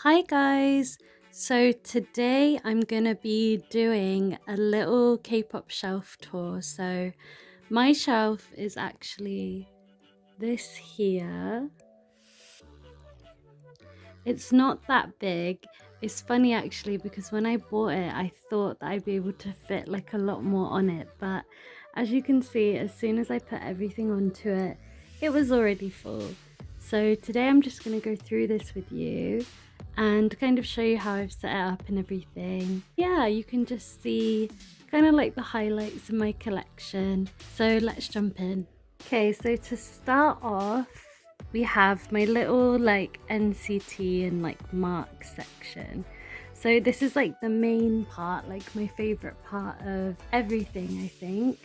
Hi guys! So today I'm gonna be doing a little K-pop shelf tour. So my shelf is actually this here. It's not that big. It's funny actually because when I bought it I thought that I'd be able to fit like a lot more on it, but as you can see, as soon as I put everything onto it, it was already full. So today I'm just going to go through this with you and kind of show you how I've set it up and everything. Yeah, you can just see kind of like the highlights of my collection. So let's jump in. Okay, so to start off, we have my little like NCT and like mark section. So this is like the main part, like my favorite part of everything, I think.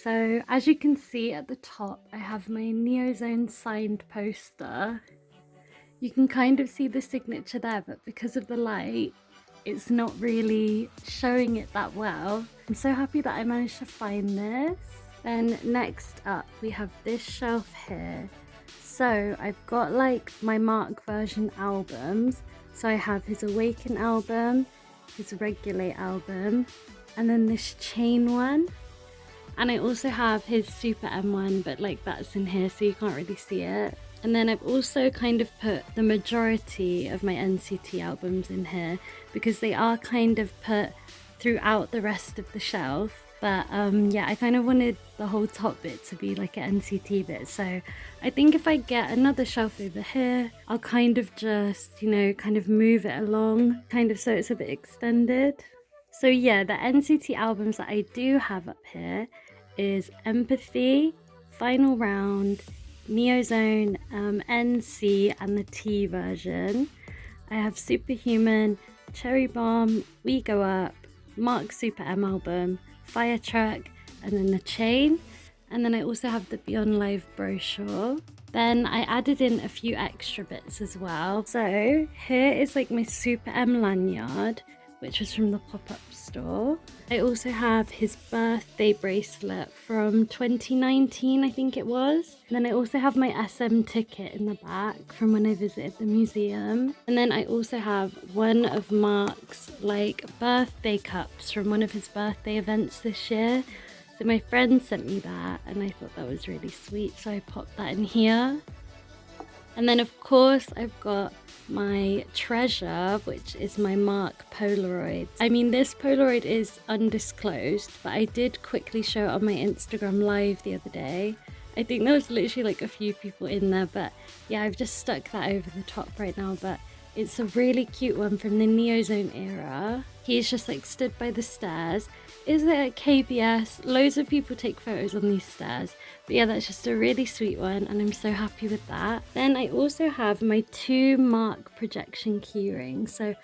So as you can see at the top, I have my Neozone signed poster. You can kind of see the signature there, but because of the light, it's not really showing it that well. I'm so happy that I managed to find this. Then next up, we have this shelf here. So I've got like my Mark version albums. So I have his Awaken album, his Regulate album, and then this Chain one. And I also have his Super M one, but like that's in here so you can't really see it. And then I've also kind of put the majority of my NCT albums in here because they are kind of put throughout the rest of the shelf. But yeah, I kind of wanted the whole top bit to be like an NCT bit. So I think if I get another shelf over here, I'll kind of just, kind of move it along, kind of so it's a bit extended. So yeah, the NCT albums that I do have up here is Empathy, Final Round, Neozone, NC, and the T version. I have Superhuman, Cherry Bomb, We Go Up, Mark Super M album, Fire Truck, and then the Chain. And then I also have the Beyond Live brochure. Then I added in a few extra bits as well. So here is like my Super M lanyard, which was from the pop-up store. I also have his birthday bracelet from 2019, I think it was. And then I also have my SM ticket in the back from when I visited the museum. And then I also have one of Mark's like birthday cups from one of his birthday events this year. So my friend sent me that and I thought that was really sweet, so I popped that in here. And then of course I've got my treasure, which is my Mark Polaroid. I mean, this Polaroid is undisclosed, but I did quickly show it on my Instagram live the other day. I think there was literally like a few people in there, but yeah, I've just stuck that over the top right now. But it's a really cute one from the Neozone era. He's just like stood by the stairs. Is it at KBS? Loads of people take photos on these stairs. But yeah, that's just a really sweet one and I'm so happy with that. Then I also have my two Mark projection keyrings. So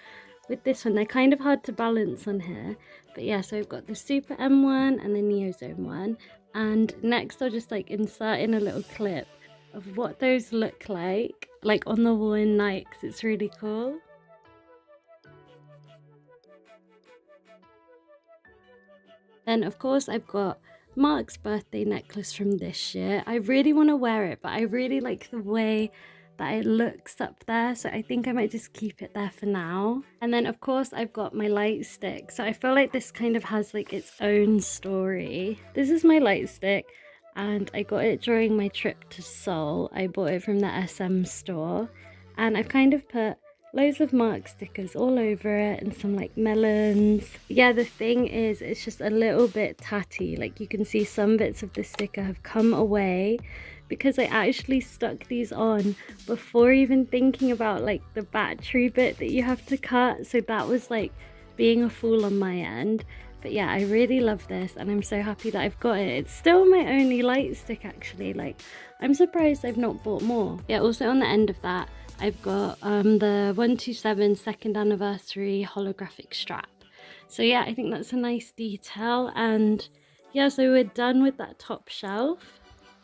with this one, they're kind of hard to balance on here. But yeah, so I've got the Super M one and the Neozone one. And next I'll just like insert in a little clip of what those look like on the wall in night, because it's really cool. Then of course I've got Mark's birthday necklace from this year. I really want to wear it, but I really like the way that it looks up there, so I think I might just keep it there for now. And then of course I've got my light stick, so I feel like this kind of has like its own story. This is my light stick and I got it during my trip to Seoul. I bought it from the SM store and I've kind of put loads of Mark stickers all over it and some like melons. Yeah, the thing is, it's just a little bit tatty. Like you can see some bits of the sticker have come away because I actually stuck these on before even thinking about like the battery bit that you have to cut. So that was like being a fool on my end. But yeah, I really love this and I'm so happy that I've got it. It's still my only light stick actually. Like I'm surprised I've not bought more. Yeah, also on the end of that, I've got the 127 second anniversary holographic strap. So yeah, I think that's a nice detail. And yeah, so we're done with that top shelf.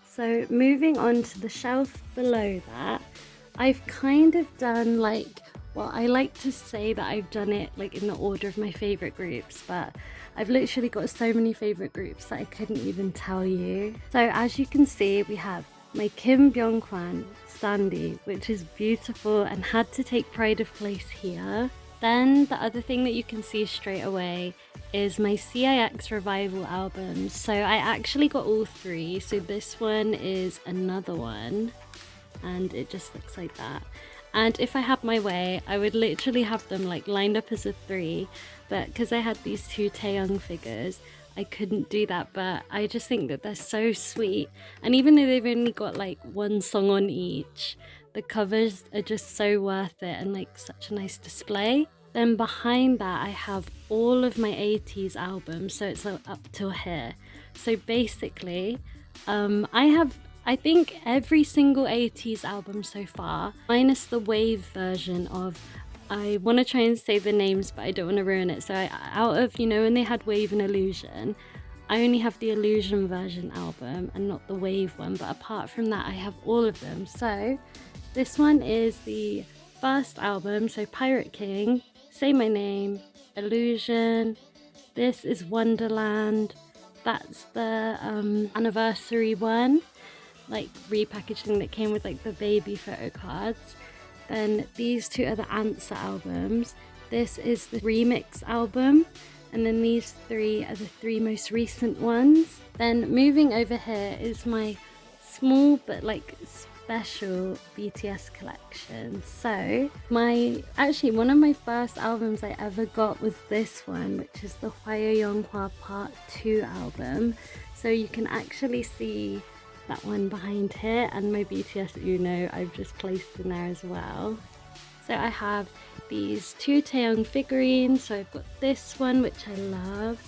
So moving on to the shelf below that, I've kind of done like, well, I like to say that I've done it like in the order of my favorite groups, but I've literally got so many favorite groups that I couldn't even tell you. So as you can see, we have my Kim Byung-kwan standee, which is beautiful and had to take pride of place here. Then the other thing that you can see straight away is my CIX Revival albums. So I actually got all three. So this one is another one, and it just looks like that. And if I had my way, I would literally have them like lined up as a 3, but because I had these 2 Taeyong figures, I couldn't do that. But I just think that they're so sweet, and even though they've only got like 1 song on each, the covers are just so worth it and like such a nice display. Then behind that I have all of my ateez albums, so it's up till here. So basically I think every single ateez album so far, minus the wave version of, I want to try and say the names but I don't want to ruin it. So out of, you know, when they had Wave and Illusion, I only have the Illusion version album and not the Wave one, but apart from that I have all of them. So this one is the first album, so Pirate King, Say My Name, Illusion. This is Wonderland. That's the anniversary one, like repackaging that came with like the baby photo cards. Then these 2 are the Answer albums. This is the remix album, and then these 3 are the 3 most recent ones. Then moving over here is my small but like special BTS collection. So one of my first albums I ever got was this one, which is the Hwaya Yeonghwa Part 2 album. So you can actually see that one behind here, and my BTS Uno I've just placed in there as well. So I have these 2 Taeyong figurines. So I've got this one, which I love,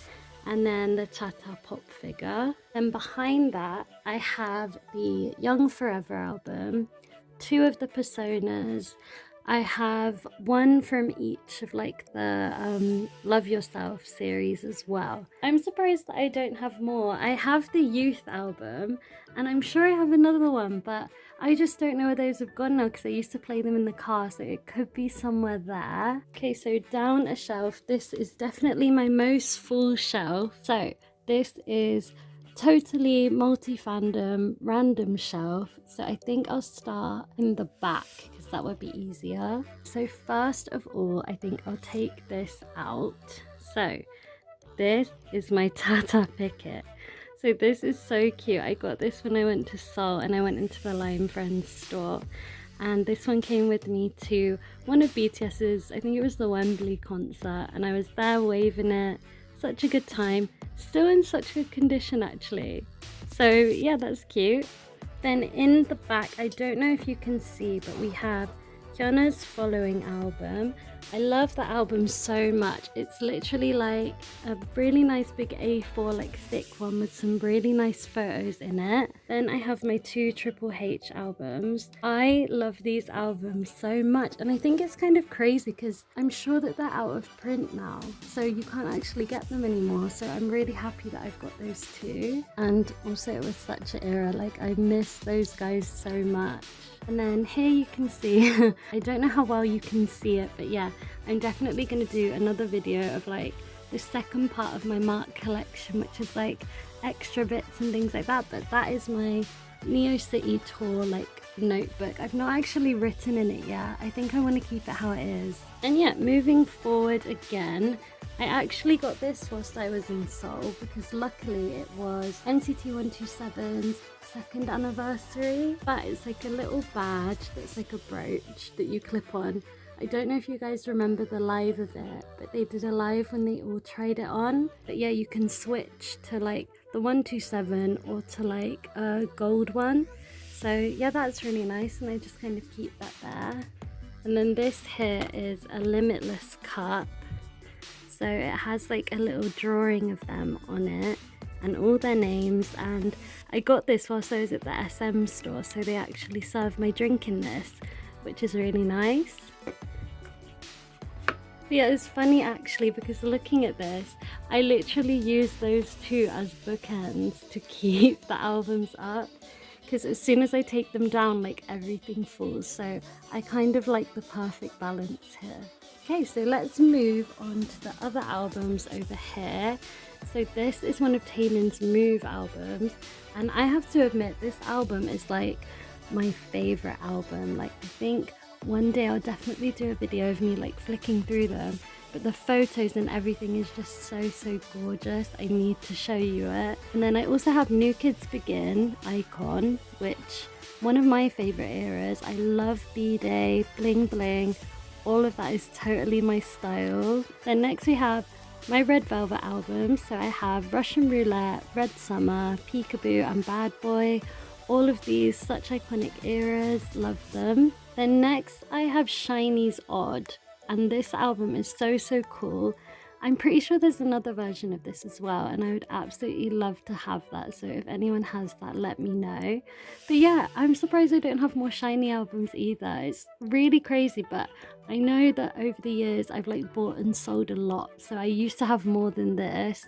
and then the Tata Pop figure. Then behind that I have the Young Forever album, 2 of the Personas. I have 1 from each of like the Love Yourself series as well. I'm surprised that I don't have more. I have the Youth album, and I'm sure I have another one, but I just don't know where those have gone now because I used to play them in the car, so it could be somewhere there. Okay, so down a shelf, this is definitely my most full shelf. So this is totally multi-fandom random shelf, so I think I'll start in the back because that would be easier. So first of all, I think I'll take this out. So this is my Tata Picket. So this is so cute. I got this when I went to Seoul and I went into the Lime Friends store, and this one came with me to one of BTS's, I think it was the Wembley concert, and I was there waving it. Such a good time, still in such good condition actually. So yeah, that's cute. Then in the back, I don't know if you can see, but we have Hyuna's Following album. I love that album so much. It's literally like a really nice big A4 like thick one with some really nice photos in it. Then I have my 2 Triple H albums. I love these albums so much, and I think it's kind of crazy because I'm sure that they're out of print now, so you can't actually get them anymore. So I'm really happy that I've got those 2. And also it was such an era, like I miss those guys so much. And then here you can see, I don't know how well you can see it, but yeah, I'm definitely going to do another video of like the second part of my Mark collection, which is like extra bits and things like that. But that is my Neo City tour like notebook. I've not actually written in it yet. I think I want to keep it how it is. And yeah, moving forward again, I actually got this whilst I was in Seoul because luckily it was NCT 127's 2nd anniversary, but it's like a little badge that's like a brooch that you clip on. I don't know if you guys remember the live of it, but they did a live when they all tried it on. But yeah, you can switch to like the 127 or to like a gold one. So yeah, that's really nice, and I just kind of keep that there. And then this here is a Limitless cup. So it has like a little drawing of them on it and all their names, and I got this whilst I was at the SM store, so they actually serve my drink in this, which is really nice. But yeah, it's funny actually because looking at this, I literally use those 2 as bookends to keep the albums up, because as soon as I take them down, like everything falls. So I kind of like the perfect balance here. Okay, so let's move on to the other albums over here. So this is one of Taemin's Move albums, and I have to admit this album is like my favorite album. Like I think one day I'll definitely do a video of me like flicking through them, but the photos and everything is just so gorgeous. I need to show you it. And then I also have New Kids Begin, Icon, which one of my favorite eras. I love B-Day, Bling Bling, all of that is totally my style. Then next we have my Red Velvet albums. So I have Russian Roulette, Red Summer, Peekaboo and Bad Boy. All of these, such iconic eras, love them. Then next I have Shiny's Odd, and this album is so cool. I'm pretty sure there's another version of this as well, and I would absolutely love to have that, so if anyone has that, let me know. But yeah, I'm surprised I don't have more Shiny albums either. It's really crazy, but I know that over the years I've like bought and sold a lot, so I used to have more than this,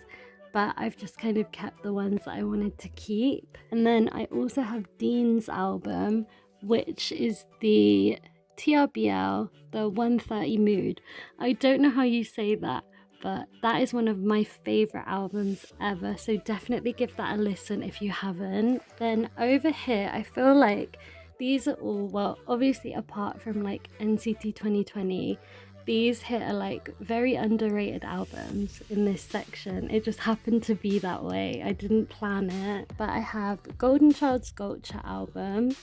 but I've just kind of kept the ones that I wanted to keep. And then I also have Dean's album, which is the TRBL, the 130 Mood. I don't know how you say that, but that is one of my favorite albums ever, so definitely give that a listen if you haven't. Then over here I feel like these are all, well, obviously apart from like NCT 2020, these here are like very underrated albums in this section. It just happened to be that way. I didn't plan it. But I have Golden Child Sculpture album.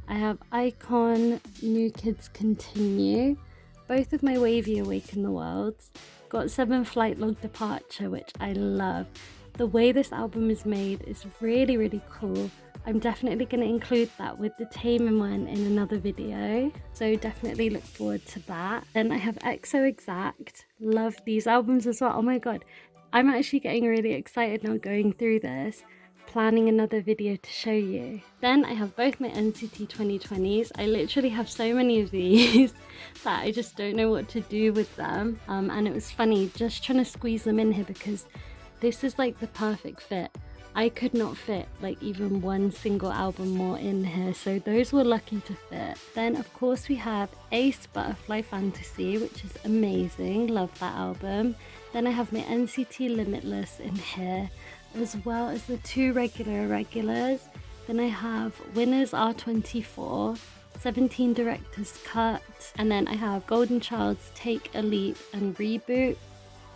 I have Icon, New Kids Continue. Both of my Wavy Awaken the Worlds. Got 7 Flight Log Departure, which I love. The way this album is made is really cool. I'm definitely going to include that with the Taemin one in another video, so definitely look forward to that. Then I have EXO Exact. Love these albums as well. Oh my god, I'm actually getting really excited now going through this, planning another video to show you. Then I have both my NCT 2020s. I literally have so many of these that I just don't know what to do with them, and it was funny just trying to squeeze them in here because this is like the perfect fit. I could not fit like even one single album more in here, so those were lucky to fit. Then of course we have Ace Butterfly Fantasy, which is amazing, love that album. Then I have my NCT Limitless in here, as well as the 2 regular irregulars. Then I have Winners R24, 17 Director's Cut, and then I have Golden Child's Take a Leap and Reboot.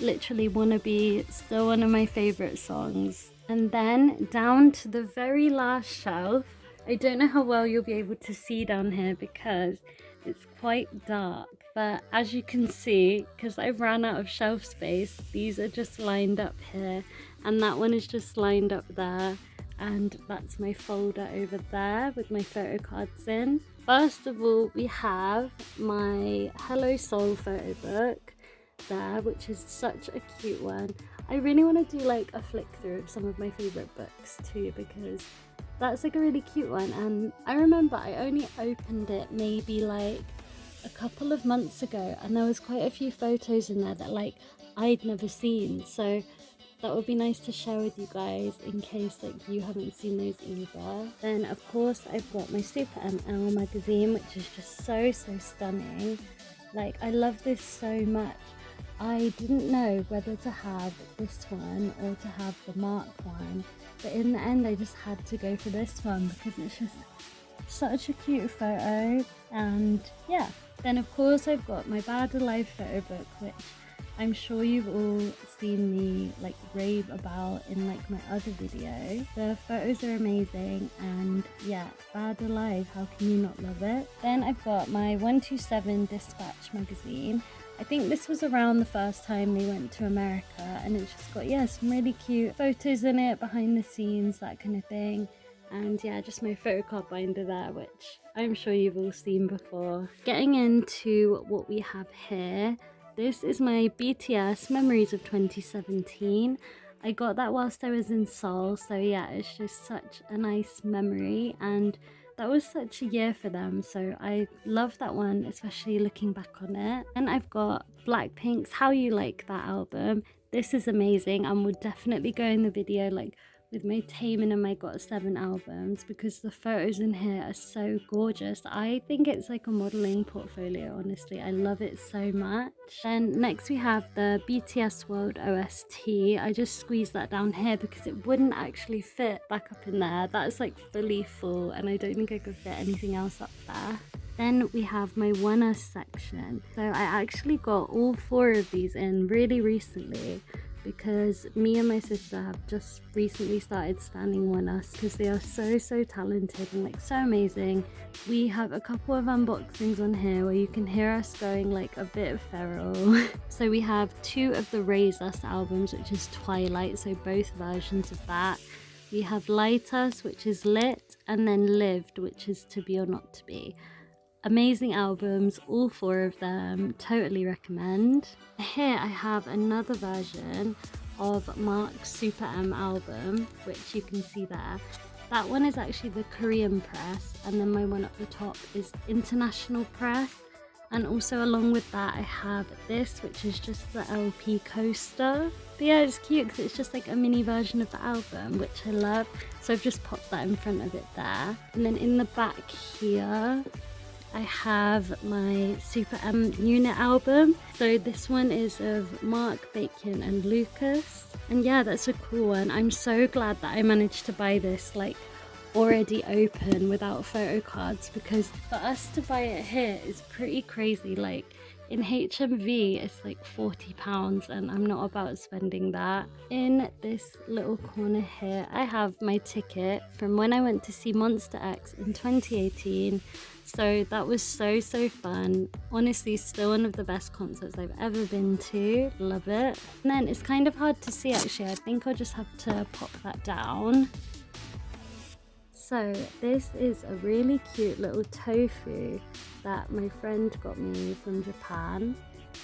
Literally Wannabe, still one of my favorite songs. And then down to the very last shelf. I don't know how well you'll be able to see down here because it's quite dark, but as you can see, because I've ran out of shelf space, these are just lined up here, and that one is just lined up there, and that's my folder over there with my photo cards in. First of all, we have my Hello Soul photo book there, which is such a cute one. I really want to do like a flick through of some of my favorite books too, because that's like a really cute one. And I remember I only opened it maybe like a couple of months ago, and there was quite a few photos in there that like I'd never seen, so that would be nice to share with you guys in case like you haven't seen those either. Then of course I've got my Super ML magazine, which is just so stunning. Like I love this so much. I didn't know whether to have this one or to have the Mark one, but in the end I just had to go for this one because it's just such a cute photo. And yeah, then of course I've got my Bad Alive photo book, which I'm sure you've all seen me like rave about in like my other video. The photos are amazing, and yeah, Bad Alive, how can you not love it? Then I've got my 127 Dispatch magazine. I think this was around the first time they went to America, and it's just got, yeah, some really cute photos in it, behind the scenes, that kind of thing. And yeah, just my photo card binder there, which I'm sure you've all seen before. Getting into what we have here, this is my BTS Memories of 2017. I got that whilst I was in Seoul, so yeah, it's just such a nice memory, and that was such a year for them, so I love that one, especially looking back on it. And I've got Blackpink's How You Like That album. This is amazing and would definitely go in the video like with my Taman and my Got 7 albums because the photos in here are so gorgeous. I think it's like a modeling portfolio, honestly. I love it so much. Then next we have the BTS World OST. I just squeezed that down here because it wouldn't actually fit back up in there. That's like fully full and I don't think I could fit anything else up there. Then we have my One Us section. So I actually got all 4 of these in really recently because me and my sister have just recently started standing One Us because they are so talented and like so amazing. We have a couple of unboxings on here where you can hear us going like a bit feral. So we have 2 of the Raise Us albums, which is Twilight, so both versions of that. We have Light Us, which is Lit, and then Lived, which is To Be or Not To Be. Amazing albums, all 4 of them, totally recommend. Here I have another version of Mark's Super M album, which you can see there. That one is actually the Korean press, and then my one up the top is international press. And also along with that I have this, which is just the LP coaster. But yeah, it's cute because it's just like a mini version of the album, which I love. So I've just popped that in front of it there. And then in the back here, I have my Super M Unit album. So this one is of Mark, Bacon and Lucas. And yeah, that's a cool one. I'm so glad that I managed to buy this like already open without photo cards, because for us to buy it here is pretty crazy. Like in HMV it's like £40 and I'm not about spending that. In this little corner here I have my ticket from when I went to see Monster X in 2018. So that was so fun. Honestly, still one of the best concerts I've ever been to. Love it. And then it's kind of hard to see actually. I think I'll just have to pop that down. So this is a really cute little tofu that my friend got me from Japan.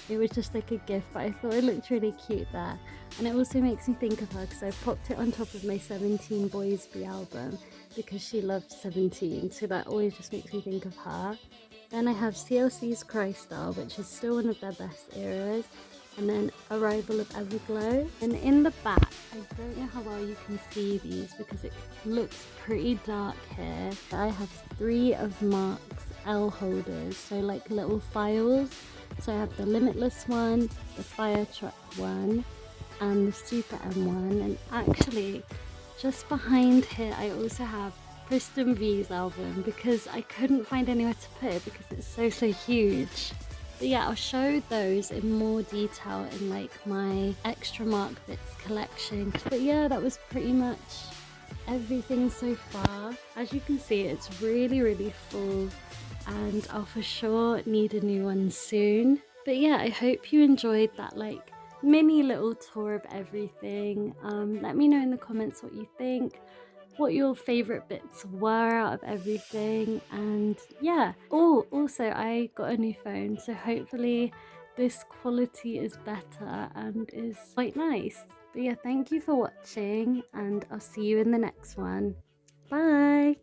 It was just like a gift, but I thought it looked really cute there. And it also makes me think of her because I popped it on top of my 17 Boys Be album because she loves 17, so that always just makes me think of her. Then I have CLC's Crystal, which is still one of their best eras, and then Arrival of Everglow. And in the back, I don't know how well you can see these because it looks pretty dark here. I have 3 of Mark's L holders, so like little files. So I have the Limitless one, the Fire Truck one, and the Super M one. And actually, just behind here, I also have Kristen V's album because I couldn't find anywhere to put it because it's so huge. But yeah, I'll show those in more detail in like my extra Mark Bits collection. But yeah, that was pretty much everything so far. As you can see, it's really full and I'll for sure need a new one soon. But yeah, I hope you enjoyed that like mini little tour of everything. Let me know in the comments what you think, what your favorite bits were out of everything, and yeah. Oh, also I got a new phone, so hopefully this quality is better and is quite nice. But yeah, thank you for watching and I'll see you in the next one. Bye.